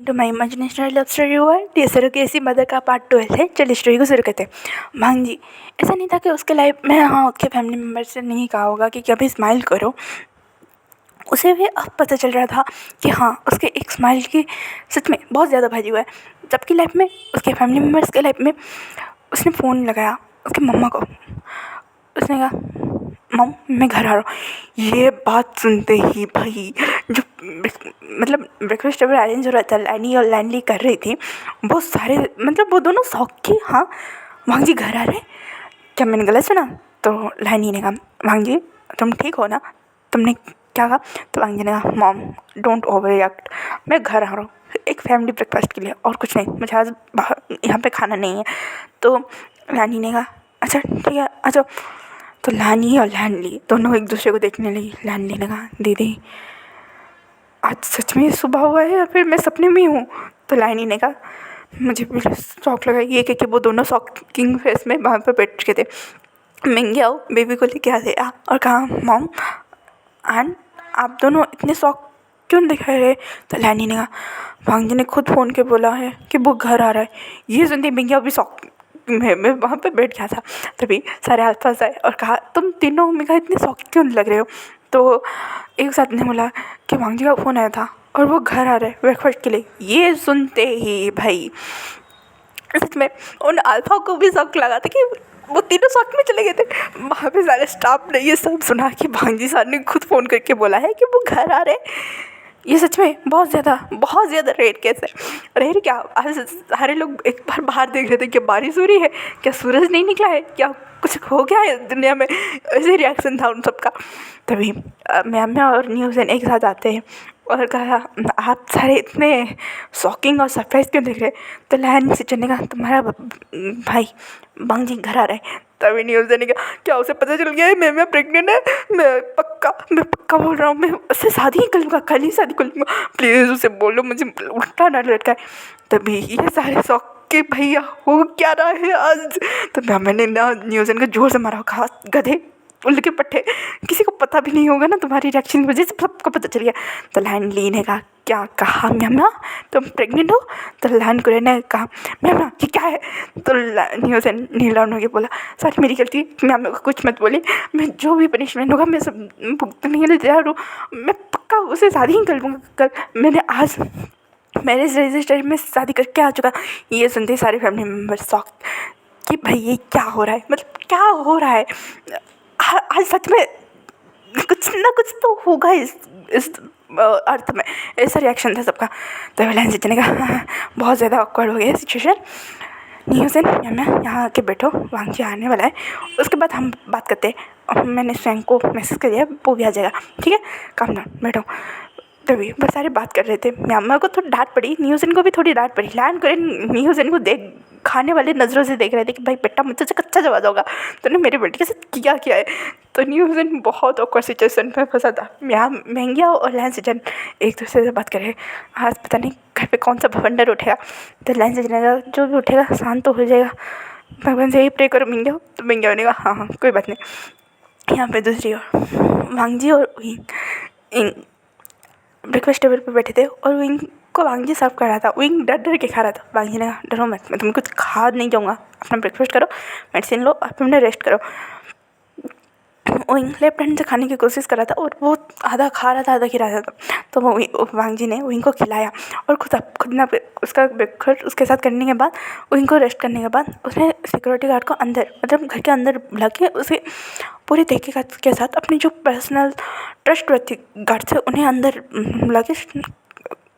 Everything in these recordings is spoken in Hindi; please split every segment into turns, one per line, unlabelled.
To my imaginational love story world. ये सर कैसी मदर का पार्ट 12 है। चलिए स्टोरी को शुरू करते हैं। भांजी ऐसा नहीं था कि उसके लाइफ में उसके फैमिली मेम्बर से नहीं कहा होगा कि कभी स्माइल करो। उसे भी अब पता चल रहा था कि उसके एक स्माइल की सच में बहुत ज़्यादा वैल्यू है। जबकि लाइफ में उसके फैमिली मेम्बर्स के लाइफ में उसने फ़ोन लगाया उसकी मम्मा को। उसने कहा मम मैं घर आ रहा हूँ। ये बात सुनते ही भाई जो मतलब ब्रेकफास्ट टेबल अरेंज हो रहा था, लैनी और लैंडली कर रही थी, वो सारे वो दोनों शौक की भांग जी घर आ रहे। क्या मैंने गलत सुना? तो लैनी ने कहा भांग जी तुम ठीक हो ना? तुमने क्या कहा? तो भांग जी ने कहा मॉम डोंट ओवर रिएक्ट, मैं घर आ रहा हूँ एक फैमिली ब्रेकफास्ट के लिए और कुछ नहीं, मुझे आज बाहर यहाँ पे खाना नहीं है। तो लैनी ने कहा अच्छा ठीक है आ जाओ। तो लैनी और लैंडली दोनों एक दूसरे को देखने लगी। लैंडली ने कहा दीदी आज सच में सुबह हुआ है या फिर मैं सपने में हूँ? तो लैनी ने कहा मुझे भी शौक लगा ये कि वो दोनों शॉकिंग फेस में वहाँ पे बैठ के थे। महंगे आओ बेबी को लेके आ गया और कहा मॉम एंड आप दोनों इतने शौक क्यों दिखा रहे? तो लैनी ने कहा भांग जी ने खुद फ़ोन के बोला है कि वो घर आ रहा है। ये सुनते महंगे भी शौक मैं वहाँ पे बैठ गया था। तभी सारे आसपास आए और कहा तुम तीनों में कहा इतने शौक क्यों लग रहे हो? तो एक साथ ने बोला कि भांग जी का फ़ोन आया था और वो घर आ रहे हैं ब्रेकफास्ट के लिए। ये सुनते ही भाई सच में उन अल्फा को भी शौक लगा था कि वो तीनों शौक में चले गए थे। वहाँ पे सारे स्टाफ ने ये सब सुना कि भांग जी सर ने खुद फ़ोन करके बोला है कि वो घर आ रहे। ये सच में बहुत ज़्यादा रेयर केस है। रेयर क्या, आज सारे लोग एक बार बाहर देख रहे थे कि बारिश हो रही है, क्या सूरज नहीं निकला है, क्या कुछ हो गया है दुनिया में, ऐसे रिएक्शन था उन सबका। तभी मैम और न्यूज़न एक साथ आते हैं और कहा आप सारे इतने शॉकिंग और सरप्राइज क्यों देख रहे? तो लहन से चलने का तुम्हारा भाई भांग जी घर आ रहे हैं। तभी न्यूज़न ने कहा क्या उसे पता चल गया है मैं प्रेग्नेंट है? मैं पक्का बोल रहा हूँ, मैं उससे शादी ही कर लूँगा, कल ही शादी कर लूँगा, प्लीज़ उसे बोलो मुझे उल्टा ना लटकाए। तभी ये सारे शौक के भैया हो क्या रहा है आज? तो मैंने ना न्यूज़न को जोर से मारा, कहा गधे उल्लू के पट्टे, किसी को पता भी नहीं होगा ना, तुम्हारी रिएक्शन की वजह से सबको पता चल गया। तो लैंडली ने कहा क्या कहा म्यामा तुम प्रेग्नेंट हो? तो लैंड कुरे ने कहा म्यामा ये क्या है? तो न्यूज़न नील डाउन हो गया, बोला सॉरी मेरी गलती, म्यामा को कुछ मत बोली, मैं जो भी पनिशमेंट होगा मैं सब भुगतने के लिए तैयार हूँ, मैं पक्का उसे शादी ही कर लूँगा कल। मैंने आज मैरिज रजिस्टर में शादी करके आ चुका। ये सुनते ही सारे फैमिली मेम्बर शॉक कि भाई ये क्या हो रहा है, मतलब क्या हो रहा है आज? सच में कुछ ना कुछ तो होगा इस अर्थ में। ऐसा रिएक्शन था सबका। तो रिलायंस जीतने का बहुत ज़्यादा ऑकवर्ड हो गया सिचुएशन। न्यूज़न मैम यहाँ आके बैठो, वांग जी आने वाला है, उसके बाद हम बात करते हैं। मैंने स्वयं को मैसेज कर दिया, वो भी आ जाएगा, ठीक है काम डाउन बैठो। तभी वो सारे बात कर रहे थे। म्यामा को तो डांट पड़ी, न्यूज़न को भी थोड़ी डांट पड़ी। लैंड करे न्यूज़न को देख खाने वाले नज़रों से देख रहे थे कि भाई बेटा मुझसे कच्चा जवाब होगा, तूने मेरे बेटे के साथ किया है। तो न्यूज़न बहुत ऑकवर्ड सिचुएशन में फंसा था। महंगिया और लैंड सीजन एक दूसरे से बात कर रहे, आज पता नहीं घर पे कौन सा भवंडर उठेगा। तो लैंड सीजन का जो भी उठेगा शांत तो हो जाएगा, भगवान से ही प्रे करो महंगिया। तो महंगिया ने कहा हाँ कोई बात नहीं। यहाँ पे दूसरी ओर वांग जी और विंग ब्रेकफास्ट टेबल पर बैठे थे और विंग को वांग जी सर्व कर रहा था। विंग डर डर के खा रहा था। वांग जी ने कहा डरो मत, मैं तुम्हें कुछ खा नहीं जाऊँगा, अपना ब्रेकफास्ट करो, मेडिसिन लो और अपना रेस्ट करो। विंग लेफ्ट हैंड से खाने की कोशिश कर रहा था और वो आधा खा रहा था आधा खिला रहा था। तो वो वांग जी ने विंग को खिलाया और खुद ना उसका ब्रेकफास्ट उसके साथ करने के बाद विंग को रेस्ट करने के बाद उसने सिक्योरिटी गार्ड को अंदर मतलब घर के अंदर बुला के उसे पूरी तहकीकात के साथ अपने जो पर्सनल ट्रस्टवर्थी गार्ड थे उन्हें अंदर बुला के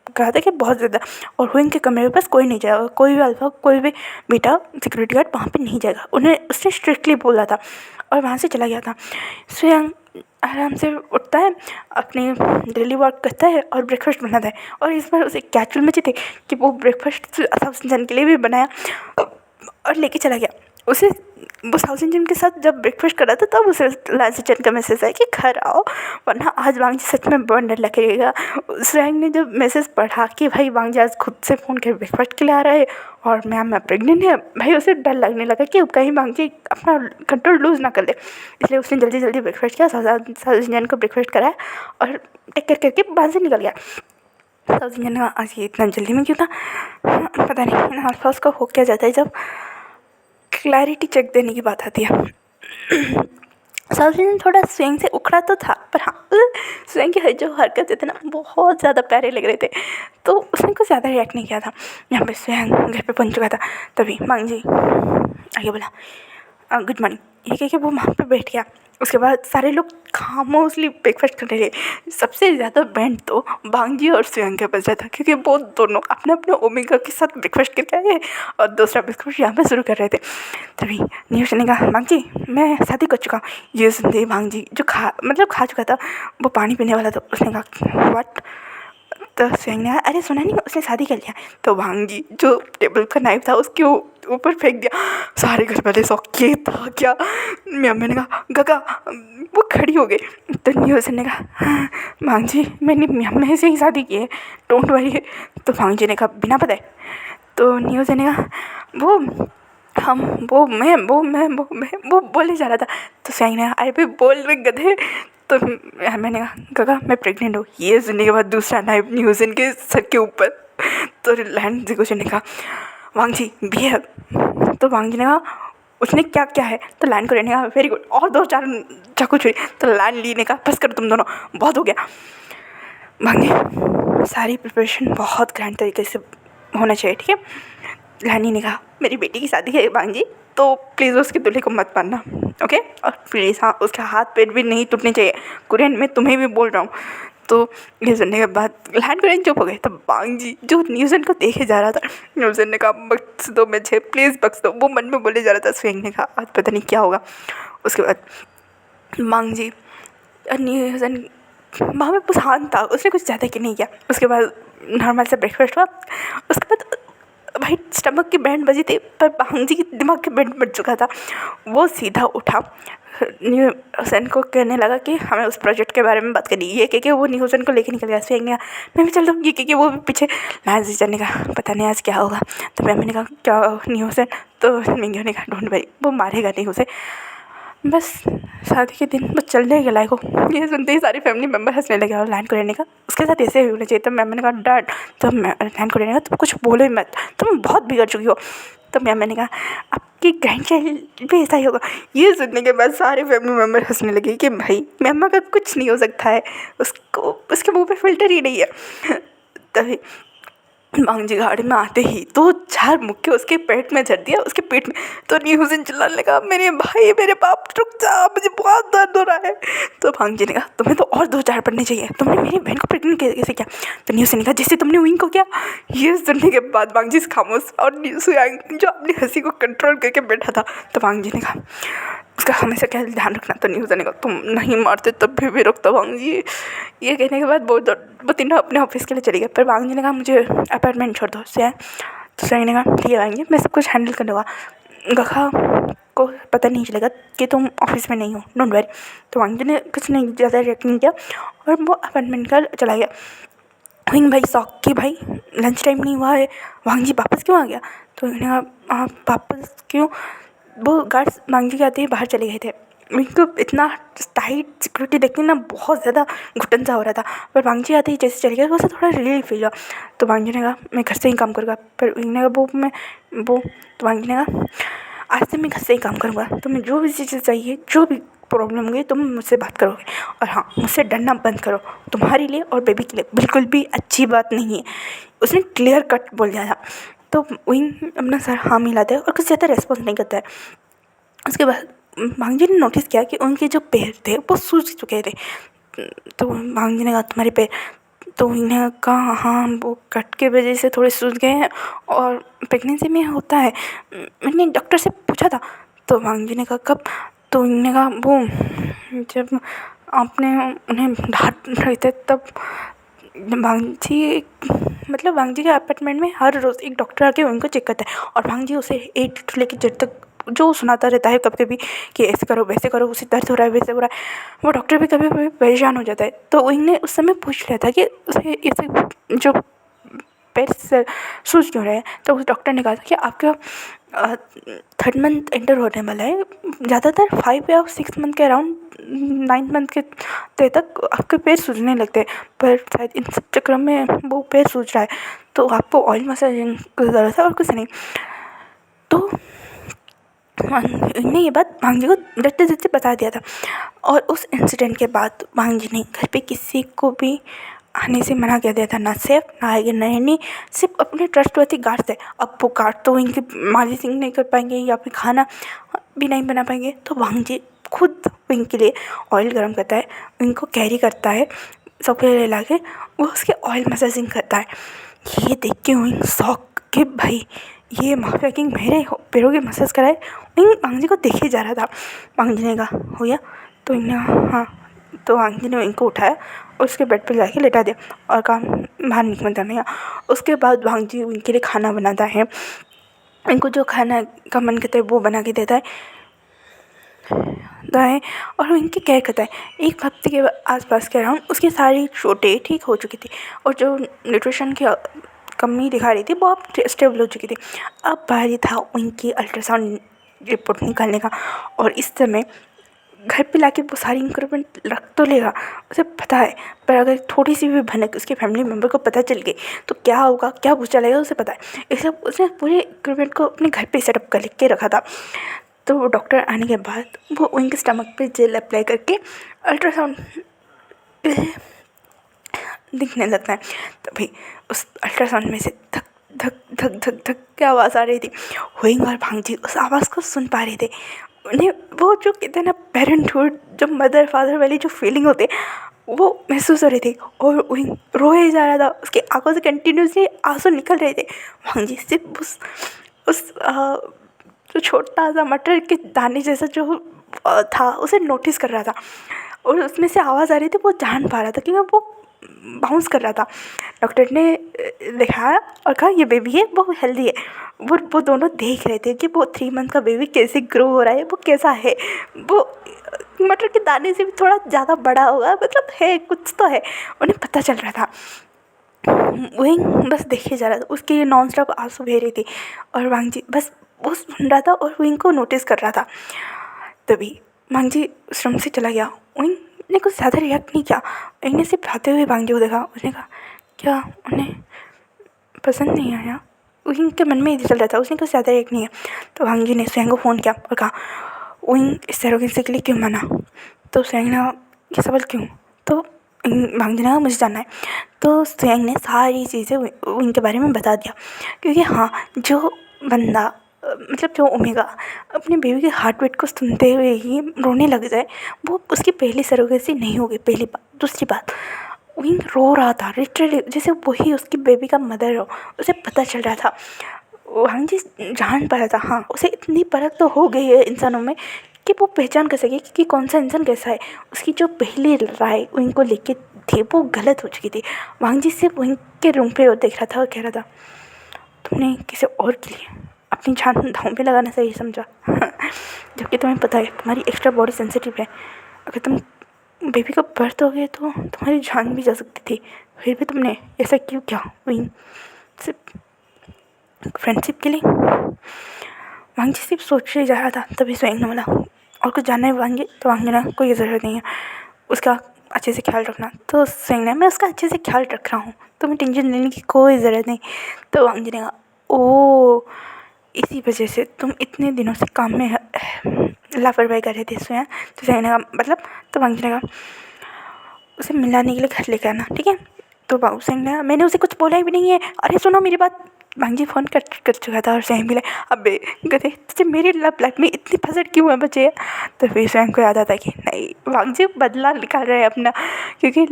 कहा था कि बहुत ज़्यादा और विंग के कमरे के पास कोई नहीं जाएगा, कोई भी अल्फा कोई भी बेटा सिक्योरिटी गार्ड वहाँ पे नहीं जाएगा, उन्हें उसने स्ट्रिक्टली बोला था और वहाँ से चला गया था। स्वयं आराम से उठता है, अपनी डेली वर्क करता है और ब्रेकफास्ट बनाता है। और इस बार उसे क्या चुल मची थी कि वो ब्रेकफास्ट साउथ इंडियन के लिए भी बनाया और लेके चला गया। उसे वो साउथ इंडियन के साथ जब ब्रेकफास्ट कर रहा था तब उसे लास्ट किचन का मैसेज आया कि घर आओ वरना आज वांग जी सच में बहुत डर लगेगा। स्वयं ने जब मैसेज पढ़ा कि भाई वांग जी आज खुद से फ़ोन कर ब्रेकफास्ट के लिए आ रहा है और मैम मैं प्रेग्नेंट है, भाई उसे डर लगने लगा कि कहीं वांग जी अपना कंट्रोल लूज़ ना कर ले। इसलिए उसने जल्दी ब्रेकफास्ट किया, साउथ इंडियन को ब्रेकफास्ट कराया और टेक केयर करके बाहर से निकल गया। साउथ इंडियन ने कहा आज ये इतना जल्दी में क्यों था, पता नहीं आसपास का हो क्या जाता है जब क्लैरिटी चेक देने की बात आती है। साउथ इंडियन थोड़ा स्विंग से उखड़ा तो था, पर हाँ स्विंग की जो हरकतें थे ना बहुत ज़्यादा प्यारे लग रहे थे, तो उसने कुछ ज़्यादा रिएक्ट नहीं किया था। यहाँ पे स्विंग घर पे पहुँच चुका था, तभी मांग जी आगे बोला गुड मॉर्निंग, ये कह के वो वहाँ पे बैठ गया। उसके बाद सारे लोग खामोशली ब्रेकफास्ट कर रहे थे। सबसे ज़्यादा बैंड तो बांगजी और सुयंग के बज रहा था, क्योंकि वो दोनों अपने अपने ओमेगा के साथ ब्रेकफास्ट करके आए और दूसरा ब्रेकफास्ट यहाँ पे शुरू कर रहे थे। तभी न्यूज ने कहा बांगजी मैं शादी कर चुका हूँ। ये सुनते ही बांगजी जो खा चुका था, वो पानी पीने वाला था, उसने कहा व्हाट। तो सुयंग ने कहा अरे सुना नहीं उसने शादी कर लिया। तो बांगजी जो टेबल का नाइफ था उसके ऊपर फेंक दिया। सारे घर वाले शौक ये था क्या। मैंने कहा गगा, वो खड़ी हो गई। तो न्यूज़ ने कहा बांगजी मैंने म्यामे से ही शादी की है, डोंट वरी। तो बांगजी ने कहा बिना पता है। तो न्यूज़ ने कहा वो हम वो बोले जा रहा था। तो सही ने अरे भाई बोल रहे गधे। तो मैंने कहा गगा मैं प्रेग्नेंट हूँ। ये सुनने के बाद दूसरा नाइफ न्यूज़न के सर के ऊपर। तो लैंड जी कुछ ने कहा वांगजी बिहेव। तो वांगजी ने कहा उसने क्या क्या है। तो लैंड को रहने कहा वेरी गुड, और 2-4 चाकू छुरी। तो लैंड ली ने कहा बस करो तुम दोनों, बहुत हो गया। वांगी सारी प्रिपरेशन बहुत ग्रैंड तरीके से होना चाहिए, ठीक है। लैनी ने कहा मेरी बेटी की शादी है बांगी, तो प्लीज़ उसके दूल्हे को मत मारना, ओके। और प्लीज़ हाँ उसके हाथ पैर भी नहीं टूटने चाहिए, कुरियन में तुम्हें भी बोल रहा हूँ। तो ये सुनने के बाद लैंड कुरियन चुप हो गए। तब बांगजी जो न्यूज़न को देखे जा रहा था, न्यूज़न ने कहा बख्श दो मुझे, प्लीज़ बख्श दो। वो मन में बोले जा रहा था। स्विंग ने कहा आज पता नहीं क्या होगा। उसके बाद बांगजी न्यूज़न वहाँ पे शांत था, उसने कुछ ज़्यादा कि नहीं किया। उसके बाद नॉर्मल से ब्रेकफास्ट हुआ। उसके बाद भाई स्टमक की बैंड बजी थी, पर बांगजी के दिमाग की बैंड बज चुका था। वो सीधा उठा, न्यूज़न को कहने लगा कि हमें उस प्रोजेक्ट के बारे में बात करनी है। ये कह के वो न्यूज़न को लेके निकल गया। फेंक मैं भी चल रहा हूँ, ये कह के वो भी पीछे लाइन से चलने का पता नहीं आज क्या होगा। तो मैंने कहा क्या न्यूज़न। तो मिंगियो ने कहा डोंट वरी, वो मारेगा नहीं उसे, बस शादी के दिन बस चलने के लायक हो। ये सुनते ही सारी फैमिली मेम्बर हंसने लगे। और लैंड को रहने का उसके साथ ऐसे ही होना चाहिए। तो मैंने कहा डैड, तो लैंड को रहने का तुम कुछ बोलो ही मत, तुम बहुत बिगड़ चुकी हो। तो मैंने कहा आपकी ग्रैंड चाइल्ड भी ऐसा ही होगा। ये सुनने के बाद सारे फैमिली मेम्बर हंसने लगे कि भाई मैमा का कुछ नहीं हो सकता है, उसको उसके मुँह पे फिल्टर ही नहीं है। तभी बांगजी गाड़ी में आते ही 2-4 मुक्के उसके पेट में झड़ दिया, उसके पेट में। तो न्यूज़न चिल्लाने लगा मेरे भाई मेरे बाप रुक जा, मुझे बहुत दर्द हो रहा है। तो बांगजी ने कहा तुम्हें तो और 2-4 पढ़ने चाहिए, तुमने मेरी बहन को प्रेग्नेंट कैसे किया। तो न्यूज़न ने कहा जैसे तुमने विंग को किया। ये सुनने के बाद बांगजी खामोश, और न्यूज़न जो अपनी हंसी को कंट्रोल करके बैठा था। तो बांगजी ने कहा उसका हमेशा क्या ध्यान रखना। तो न्यूज़न ने कहा तुम नहीं मारते तब भी रोकता बांगजी। ये कहने के बाद वो तीनों अपने ऑफिस के लिए चले गए। पर बांगजी ने कहा मुझे अपार्टमेंट छोड़ दो से। तो सही ने कहा ठीक है बांगजी, मैं सब कुछ हैंडल कर लूँगा, गखा को पता नहीं चलेगा कि तुम ऑफिस में नहीं हो, डोंट वरी। तो बांगजी ने कुछ नहीं ज़्यादा रिएक्ट नहीं किया और वो अपार्टमेंट का चला गया। विंग भाई शौक कि भाई लंच टाइम नहीं हुआ है, वांगजी वापस क्यों आ गया। तो उन्होंने कहा आप वापस क्यों, वो गार्ड्स मांगजी के आते ही बाहर चले गए थे। उनको इतना टाइट सिक्योरिटी देखने ना बहुत ज़्यादा घुटन सा हो रहा था। पर वांगजी आते ही जैसे चले गए उसे थोड़ा रिलीफ फील हुआ। तो वांगजी ने कहा मैं घर से ही काम करूँगा। पर उन्होंने कहा वो तो वांगजी ने कहा आज से मैं घर से ही काम करूँगा, तुम्हें जो भी चीज़ें चाहिए, जो भी प्रॉब्लम होगी तुम मुझसे बात करोगे। और हाँ मुझसे डरना बंद करो, तुम्हारे लिए और बेबी के लिए बिल्कुल भी अच्छी बात नहीं है। उसने क्लियर कट बोल दिया था। तो विंग अपना सर हाँ मिलाता है और कुछ ज़्यादा रेस्पॉन्स नहीं करता है। उसके बाद वांगजी ने नोटिस किया कि उनके जो पैर थे वो सूज चुके थे। तो वांगजी ने कहा तुम्हारे पैर। तो उन्हें कहा हाँ वो कट के वजह से थोड़े सूज गए हैं और प्रेगनेंसी में होता है, मैंने डॉक्टर से पूछा था। तो वांगजी ने कहा कब। तो उन्होंने कहा वो जब आपने उन्हें डांट रहे थे तब। वांगजी मतलब वांगजी के अपार्टमेंट में हर रोज़ एक डॉक्टर आके उनको चेक करता है और वांगजी उसे A to लेकर Z तक जो सुनाता रहता है कभी कभी कि ऐसे करो वैसे करो, उसे दर्द हो रहा है वैसे हो रहा है। वो डॉक्टर भी कभी कभी परेशान हो जाता है। तो उन्हें उस समय पूछ लिया था कि उसे ऐसे जो पैर से सूज क्यों रहे हैं। तो उस डॉक्टर ने कहा था कि आपका 3rd मंथ एंटर होने वाला है, ज़्यादातर 5 या 6 मंथ के अराउंड 9 मंथ के तक आपके पैर सूजने लगते हैं, पर शायद इन सब चक्कर में वो पैर सूज रहा है, तो आपको ऑयल मसाजिंग की ज़रूरत है और कुछ नहीं। तो ने ये बात भांग जी को डरते डरते बता दिया था। और उस इंसिडेंट के बाद भांग जी ने घर पे किसी को भी आने से मना कर दिया था, ना सेफ ना आएगी नहीं, सिर्फ अपने ट्रस्टवर्थी गार्ड से। अब वो गार्ड तो इनकी मालिशिंग नहीं कर पाएंगे या फिर खाना भी नहीं बना पाएंगे, तो भांग जी खुद इनके लिए ऑयल गर्म करता है, इनको कैरी करता है सोफे ला के, वो उसके ऑयल मसाजिंग करता है। ये देख के विंग शॉक कि भाई ये माफिया किंग मेरे पैरों की मसाज कराए। विंग भांग जी को देखे जा रहा था। भांग जी ने कहा हो गया, तो इन्हें हाँ, तो भांग जी ने इनको उठाया और उसके बेड पर जाके लेटा दिया और कहा बाहर निकलता नहीं। उसके बाद भांग जी इनके लिए खाना बनाता है, इनको जो खाना का मन करता है वो बना के देता है और इनकी केयर करता है। 1 हफ्ते के आसपास के अराउंड उसकी सारी चोटें ठीक हो चुकी थी और जो न्यूट्रिशन की कमी दिखा रही थी वो अब स्टेबल हो चुकी थी। अब बारी था उनकी अल्ट्रासाउंड रिपोर्ट निकालने का, और इस समय घर पे लाके वो सारी इंक्रीमेंट रख तो लेगा, उसे पता है, पर अगर थोड़ी सी भी भनक उसके फैमिली मेम्बर को पता चल गई तो क्या होगा, क्या पूछा चलेगा, उसे पता है। इसलिए उसने पूरे इंक्रीमेंट को अपने घर पे सेटअप कर के रखा था। तो वो डॉक्टर आने के बाद वो उनके स्टमक पे जेल अप्लाई करके अल्ट्रासाउंड दिखने लगता है। तभी उस अल्ट्रासाउंड में से धक धक धक धक धक की आवाज़ आ रही थी। हुइंग और भांग जी उस आवाज़ को सुन पा रहे थे। उन्हें वो जो कहते हैं ना पेरेंटहुड, जो मदर फादर वाली जो फीलिंग होती है वो महसूस हो रही थी, और विंग रोए जा रहा था, उसकी आंखों से कंटिन्यूसली आंसू निकल रहे थे। भांग जी सिर्फ उस जो छोटा सा मटर के दाने जैसा जो था उसे नोटिस कर रहा था, और उसमें से आवाज़ आ रही थी, वो जान पा रहा था क्योंकि वो बाउंस कर रहा था। डॉक्टर ने दिखाया और कहा ये बेबी है, वो हेल्दी है। वो दोनों देख रहे थे कि वो 3 मंथ का बेबी कैसे ग्रो हो रहा है, वो कैसा है, वो मटर के दाने से भी थोड़ा ज़्यादा बड़ा होगा, मतलब है कुछ तो है, उन्हें पता चल रहा था। वही बस देखे जा रहा था, उसके नॉन स्टॉप आंसू बह रही थी, और वांग जी बस वो सुन रहा था और विंग को नोटिस कर रहा था। तभी वांग जी श्रम से चला गया। विंग ने कुछ ज़्यादा रिएक्ट नहीं किया। विंग ने सिर्फ आते हुए वांग जी को देखा। उसने कहा क्या उन्हें पसंद नहीं आया? विंग के मन में ही चल रहा था, उसने कुछ ज़्यादा रिएक्ट नहीं किया। तो वांग जी ने स्वयं को फ़ोन किया और कहा विंग इस सरोगेसी के लिए क्यों मना? तो स्वयं ने ये सवाल क्यों? तो वांग जी ने कहा मुझे जानना है। तो स्वयं ने सारी चीज़ें विंग के बारे में बता दिया, क्योंकि हाँ, जो बंदा मतलब जो ओमेगा अपने बेबी के हार्ट बीट को सुनते हुए ही रोने लग जाए, वो उसकी पहली सरोगेसी नहीं होगी। पहली बात। दूसरी बात, विंग रो रहा था लिटरली, जैसे वही उसकी बेबी का मदर हो। उसे पता चल रहा था, वांग जी जान पा रहा था, हाँ उसे इतनी परख तो हो गई है इंसानों में कि वो पहचान कर सके कि कौन सा इंसान कैसा है। उसकी जो पहली राय विंग को लेके थी वो गलत हो चुकी थी। वांग जी सिर्फ विंग के रूम पे और देख रहा था और कह रहा था तुमने किसी और के लिए अपनी जान दांव पे लगाना सही समझा। जबकि तुम्हें पता है तुम्हारी एक्स्ट्रा बॉडी सेंसिटिव है, अगर तुम बेबी का बर्थ हो गया तो तुम्हारी जान भी जा सकती थी, फिर भी तुमने ऐसा क्यों किया? विंग सिर्फ फ्रेंडशिप के लिए। वांग जी सिर्फ सोच ही जा रहा था। तभी स्वयं ने बोला और कुछ जानना है वांग जी? तो वांग जी ने कोई ज़रूरत नहीं है, उसका अच्छे से ख्याल रखना। तो स्वयं ने मैं उसका अच्छे से ख्याल रख रहा हूँ, तुम्हें टेंशन लेने की कोई ज़रूरत नहीं। तो वांग जी ने कहा ओ इसी वजह से तुम इतने दिनों से काम में लापरवाही कर रहे थे स्वयं। तो स्वयं ने कहा मतलब? तो वांग जी ने कहा उसे मिलाने के लिए घर लेकर आना, ठीक है? तो बाबू सिंह ने मैंने उसे कुछ बोला भी नहीं है। अरे सुनो मेरी बात। वांग जी फ़ोन कर चुका था और स्वयं मिला अबे गधे तुझे मेरे लव लाइफ में इतनी फसट क्यों है बचे? तो फिर स्वयं को याद आता कि नहीं, वांग जी बदला निकाल रहे हैं अपना, क्योंकि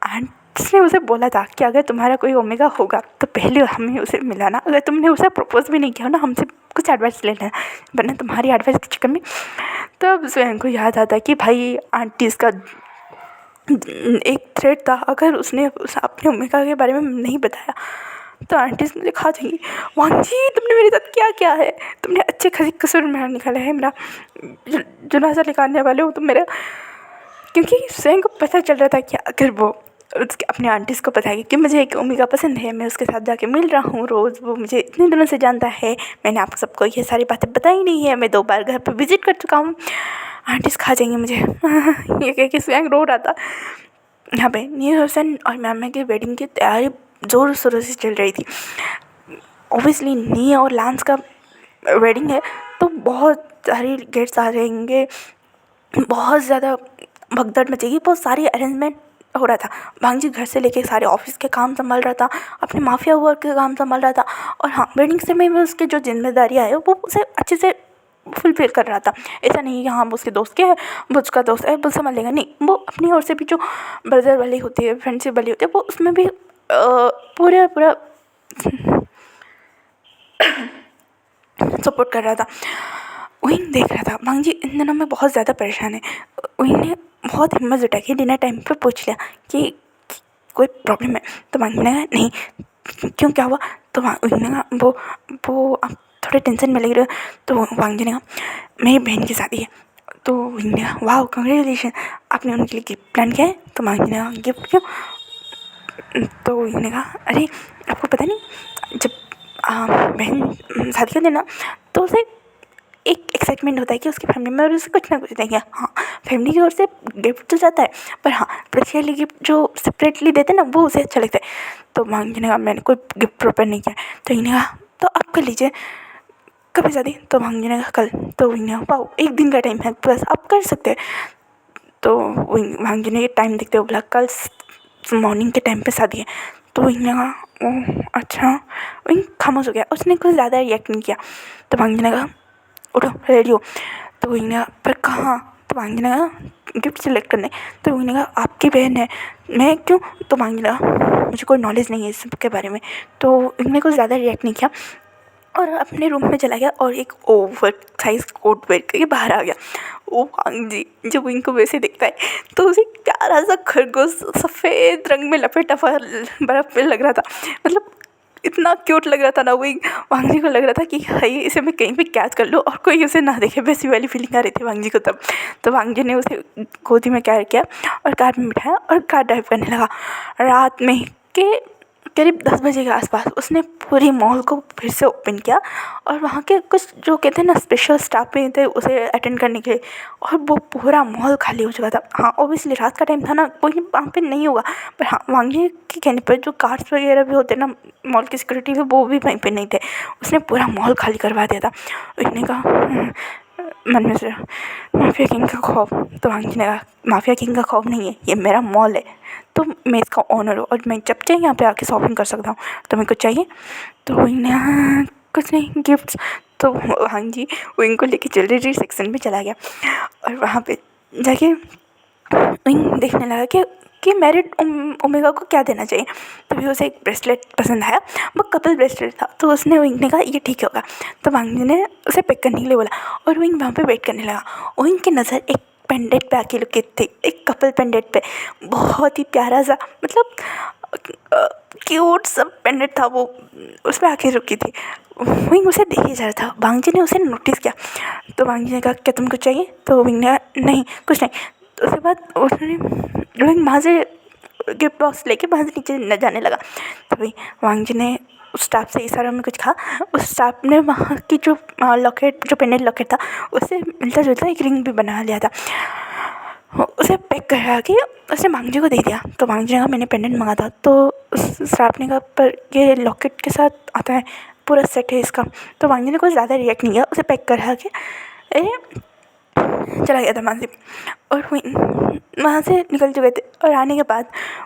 आंट्स ने उसे बोला था कि अगर तुम्हारा कोई ओमेगा होगा तो पहले हमें उसे मिलाना, अगर तुमने उसे प्रपोज़ भी नहीं किया ना हमसे कुछ एडवाइस लेना, वरना तुम्हारी एडवाइस के चक्कर में। तब स्वयं को याद आता कि भाई आंटीज़ का एक थ्रेड था, अगर उसने अपने ओमेगा के बारे में नहीं बताया तो आंटीज़ मुझे खा जाएंगी। वांग जी तुमने मेरे साथ क्या किया है? तुमने अच्छे खासी कसूर मेरा निकाला है, मेरा जुनासा निकालने वाले हो तुम मेरा। क्योंकि स्वयं को पता चल रहा था कि अगर वो उसके अपने आंटीज़ को बताएगी कि मुझे एक ओमेगा पसंद है, मैं उसके साथ जाके मिल रहा हूँ रोज़, वो मुझे इतने दिनों से जानता है, मैंने आप सबको ये सारी बातें बताई नहीं है, मैं 2 बार घर पे विज़िट कर चुका हूँ। आंटीज़ खा जाएंगी मुझे। ये कह के स्वयं रो रहा था। यहाँ पे नीर हसन और मैम की वेडिंग की तैयारी ज़ोर शोरों से चल रही थी। ऑब्वियसली नी और लांस का वेडिंग है तो बहुत सारे गेट्स आ जाएंगे, बहुत ज़्यादा भगदड़ मचेगी, बहुत सारी अरेंजमेंट हो रहा था। भांजी घर से लेके सारे ऑफिस के काम संभाल रहा था, अपने माफिया वर्क के काम संभाल रहा था, और हाँ वेडिंग समय में उसकी जो जिम्मेदारियाँ है वो उसे अच्छे से फुलफिल कर रहा था। ऐसा नहीं कि हाँ उसके दोस्त के है, वो उसका दोस्त है, वो संभाल लेगा, नहीं, वो अपनी ओर से भी जो ब्रदर वाली होती है, फ्रेंडशिप वाली होती है, वो उसमें भी पूरा पूरा सपोर्ट कर रहा था। विंग देख रहा था भांजी इन दिनों में बहुत ज़्यादा परेशान है। विंग ने बहुत हिम्मत जुटा के डिनर टाइम पे पूछ लिया कि कोई प्रॉब्लम है, तो भांजी ने कहा नहीं, क्यों क्या हुआ, तो विंग ने कहा वो आप थोड़े टेंशन में लग रहे हो, तो भांजी ने कहा मेरी बहन की शादी है, तो विंग ने कहा वाह कंग्रेचुलेशन, आपने उनके लिए गिफ्ट प्लान किया है, तो भांजी ने कहा गिफ्ट क्यों, तो विंग ने कहा अरे आपको पता नहीं, जब बहन शादी कर देना तो उसे एक एक्साइटमेंट होता है कि उसकी फैमिली में और उसे कुछ ना कुछ देंगे। हाँ फैमिली की ओर से गिफ्ट तो जाता है, पर हाँ पर्सनली गिफ्ट जो सेपरेटली देते हैं ना वो उसे अच्छा लगता है। तो मांगी ने कहा मैंने कोई गिफ्ट प्रिपेयर नहीं किया, तो इन्हें कहा तो आप कर लीजिए, कभी शादी, तो मांगी ने कहा कल, तो इन्हें कहा वाह एक दिन का टाइम है बस आप कर सकते हैं। तो मांगी ने ये टाइम देखते हुए बोला कल मॉर्निंग के टाइम पे शादी है, तो इन्हें कहा ओह अच्छा, वही खामोश हो गया, उसने कुछ ज़्यादा रिएक्ट नहीं किया। तो मांगी ने कहा उठो रेडी हो, तो वही ने कहा पर कहाँ, तो मांगी ने कहा गिफ्ट सेलेक्ट करने, तो वही ने कहा आपकी बहन है, मैं क्यों, तो मांगी ने कहा मुझे कोई नॉलेज नहीं है इस सब के बारे में, तो इनने कुछ ज़्यादा रिएक्ट नहीं किया और अपने रूम में चला गया और एक ओवर साइज कोट वेयर करके बाहर आ गया। ओ भांजी जब इनको वैसे दिखता है तो उसे प्यारा सा खरगोश सफ़ेद रंग में लपेटा हुआ बर्फ़ में लग रहा था, मतलब इतना क्यूट लग रहा था ना। वही वांगजी को लग रहा था कि हाय इसे मैं कहीं भी कैच कर लूँ और कोई उसे ना देखे, वैसी वाली फीलिंग आ रही थी वांगजी को तब। तो वांगजी ने उसे गोदी में कैर किया और कार में बिठाया और कार ड्राइव करने लगा। रात में के करीब 10 बजे के आसपास उसने पूरी मॉल को फिर से ओपन किया और वहाँ के कुछ जो कहते हैं ना स्पेशल स्टाफ भी थे उसे अटेंड करने के लिए, और वो पूरा मॉल खाली हो चुका था। हाँ ऑब्वियसली रात का टाइम था ना, कोई वहाँ पे नहीं होगा, पर हाँ वांगी के कहने पर जो कार्ड्स वगैरह भी होते ना मॉल की सिक्योरिटी में वो भी वहीं पे नहीं थे। उसने पूरा मॉल खाली करवा दिया था। उसने कहा मन में से माफिया किंग का खौफ, तो वांगी ने कहा माफिया किंग का खौफ नहीं है, ये मेरा मॉल है, तो मैं इसका ओनर हूँ और मैं जब चाहे यहाँ पे आके शॉपिंग कर सकता हूँ, तो मेरे को चाहिए। तो वही ने कुछ नहीं गिफ्ट्स, तो हाँ जी वो इनको लेके ज्वेलरी सेक्शन में चला गया और वहाँ पे जाके विंग देखने लगा कि मैरिड ओमेगा को क्या देना चाहिए। तभी उसे एक ब्रेसलेट पसंद आया, वो कपल ब्रेसलेट था, तो उसने विंग ने कहा ये ठीक होगा, तो वांग ने उसे पैक करने के लिए बोला और विंग वहाँ पे वेट करने लगा। विंग की नज़र एक पेंडेंट पे आके रुकी थी, एक कपल पेंडेंट पे, बहुत ही प्यारा सा, मतलब क्यूट सा पेंडेंट था वो, उस पर आके रुकी थी। विंग उसे देखे जा रहा था, वांगजी ने उसे नोटिस किया, तो वांगजी ने कहा क्या तुमको चाहिए, तो विंग ने कहा नहीं कुछ नहीं। तो उसके बाद उसने विंग वहाँ से गिफ्ट बॉक्स लेके वहाँ से नीचे न जाने लगा, तभी वांगजी ने उस स्टाफ से इशारा में कुछ कहा, उस स्टाफ ने वहाँ की जो लॉकेट जो पेंडेंट लॉकेट था उससे मिलता जुलता एक रिंग भी बना लिया था, उसे पैक करा के उसने वांगजी को दे दिया। तो वांगजी ने कहा मैंने पेंडेंट मंगा था, तो उस स्टाफ ने कहा पर ये लॉकेट के साथ आता है, पूरा सेट है इसका। तो वांगजी ने कुछ ज़्यादा रिएक्ट नहीं किया, उसे पैक करा के चला गया था वहाँ से, और वहाँ से निकल चुके थे। और आने के बाद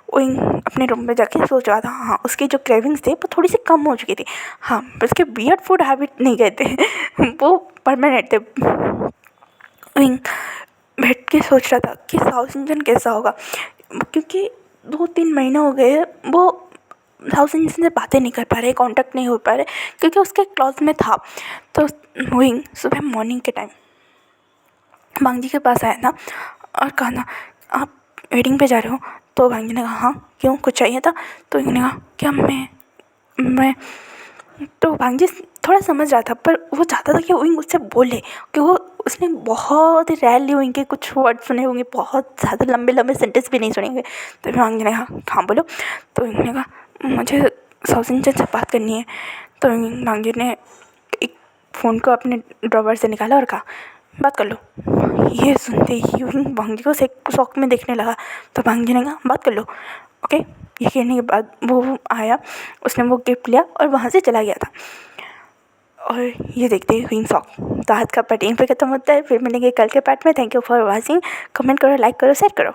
वो अपने रूम में जाके सोच रहा था, हाँ उसकी जो क्रेविंग्स थे वो थोड़ी सी कम हो चुकी थी, हाँ उसके वियर्ड फूड हैबिट नहीं गए थे वो परमानेंट थे। विंग बैठ के सोच रहा था कि साउथ इंडियन कैसा होगा, क्योंकि 2-3 महीने हो गए वो साउथ इंडियन से बातें नहीं कर पा रहे, कांटेक्ट नहीं हो पा रहे, क्योंकि उसके क्लॉज में था। तो विंग सुबह मॉर्निंग के टाइम वांगजी के पास आया था और कहा ना आप वेडिंग पे जा रहे हो, तो वांगजी ने कहा हाँ क्यों कुछ चाहिए था, तो इन्होंने कहा क्या मैं तो वांगजी थोड़ा समझ रहा था, पर वो चाहता था कि विंग उससे बोले कि वो उसने बहुत ही रेयरली उनके कुछ वर्ड सुने होंगे, बहुत ज़्यादा लंबे लंबे सेंटेंस भी नहीं सुने होंगे। तो मांग जी ने कहा हाँ बोलो। तो उन्होंने कहा मुझे सौजन से बात करनी है। तो मांग जी ने एक फ़ोन को अपने ड्रॉवर से निकाला और कहा बात कर लो। ये सुनते ही भांगी को शौक में देखने लगा। तो भांगी ने कहा बात कर लो। ओके, ये कहने के बाद वो आया, उसने वो गिफ्ट लिया और वहाँ से चला गया था। और ये देखते ही हुई शौक। तो आज का पार्ट यहीं पे ख़त्म होता है, फिर मिलेंगे कल के पार्ट में। Thank you for watching. Comment करो, लाइक करो, शेयर करो।